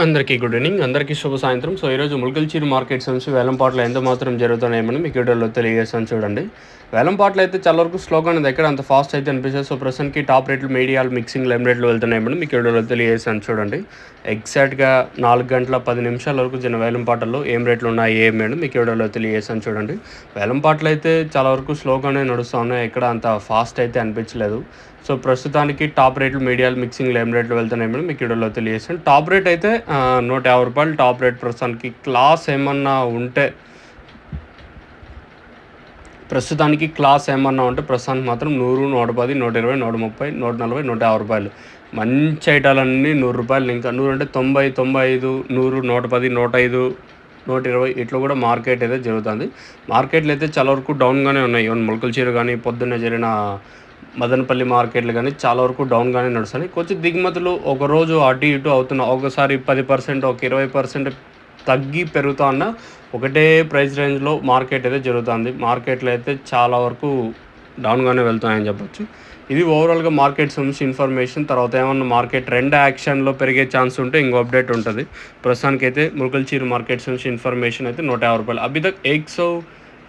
అందరికీ good evening. అందరికీ శుభ సాయంత్రం. సో, ఈరోజు ముల్కల్చీరు మార్కెట్స్ నుంచి వేలంపాటలు ఎంత మాత్రం జరుగుతున్నాయేమని మీకు వీడియోలో తెలియజేస్తాను చూడండి. వేలంపాటలు అయితే చాలా వరకు స్లోగా అనేది ఎక్కడ అంత ఫాస్ట్ అయితే అనిపిస్తది. సో, ప్రస్తుతానికి టాప్ రేట్లు, మీడియాలు, మిక్సింగ్, లెమ్ రేట్లు వెళ్తున్నాయేమని మీకు వీడియోలో తెలియజేస్తాను చూడండి. ఎగ్జాక్ట్‌గా 4 గంటల 10 నిమిషాల వరకు జరిగిన వేలంపాటల్లో ఏం రేట్లు ఉన్నాయి, ఏమని మీకు వీడియోలో తెలియజేస్తాను చూడండి. వేలంపాటలు అయితే చాలా వరకు స్లోగానే నడుస్తా ఉన్నాయి. ఎక్కడ అంత ఫాస్ట్ అయితే అనిపించలేదు. సో, ప్రస్తుతానికి టాప్ రేట్లు, మీడియాలు, మిక్సింగ్, లెమ్ రేట్లు వెళ్తున్నాయేమని మీకు వీడియోలో తెలియజేస్తాను. టాప్ రేట్ అయితే ₹150 టాప్ రేట్ ప్రస్తుతానికి. క్లాస్ ఏమన్నా ఉంటే ప్రస్తుతానికి మాత్రం 100, 110, 120, 130, 140, ₹150. మంచి ఐటాలన్నీ ₹100 ఇంకా 100 అంటే 90, 95, 100, 110, 105, 120 ఇట్లా కూడా మార్కెట్ అయితే జరుగుతుంది. మార్కెట్లు అయితే చాలా వరకు డౌన్గానే ఉన్నాయి. ఈవెన్ ములకలచీరు కానీ, పొద్దున్నే జరిగిన మదనపల్లి మార్కెట్లు కానీ చాలా వరకు డౌన్గానే నడుస్తున్నాయి. కొంచెం దిగుమతులు ఒకరోజు అటు ఇటు అవుతున్నాయి. ఒకసారి 10%, ఒక 20% తగ్గి పెరుగుతా ఉన్న ఒకటే ప్రైస్ రేంజ్లో మార్కెట్ అయితే జరుగుతుంది. మార్కెట్లు అయితే చాలా వరకు డౌన్గానే వెళ్తున్నాయని చెప్పొచ్చు. ఇది ఓవరాల్గా మార్కెట్ సంబంధించి ఇన్ఫర్మేషన్. తర్వాత ఏమన్నా మార్కెట్ ట్రెండ్ యాక్షన్లో పెరిగే ఛాన్స్ ఉంటే ఇంకో అప్డేట్ ఉంటుంది. ప్రస్తుతానికైతే ములకల్చీరు మార్కెట్స్ నుంచి ఇన్ఫర్మేషన్ అయితే ₹150. अभी तक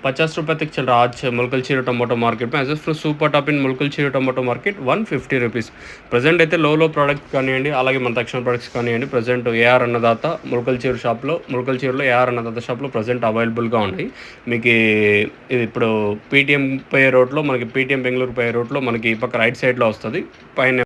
₹150 तक चल रहा आज मुलकलचीरू टमाटो मार्केट में. As of super top in Mulakalacheru tomato market ₹150. Present అయితే లో ప్రోడక్ట్స్ కానివ్వండి, అలాగే మన తక్షణ ప్రొడక్ట్స్ కానివ్వండి, ప్రజెంట్ ఏఆర్ అన్నదాత ములకల్చీరులో ఏఆర్ అన్నదాత షాప్లో ప్రజెంట్ అవైలబుల్గా ఉన్నాయి. మీకు ఇది ఇప్పుడు పీటీఎం పోయే రోడ్లో మనకి, పీటీఎం బెంగళూరు పోయే రోడ్లో మనకి ఈ పక్క రైట్ సైడ్లో వస్తుంది. పైన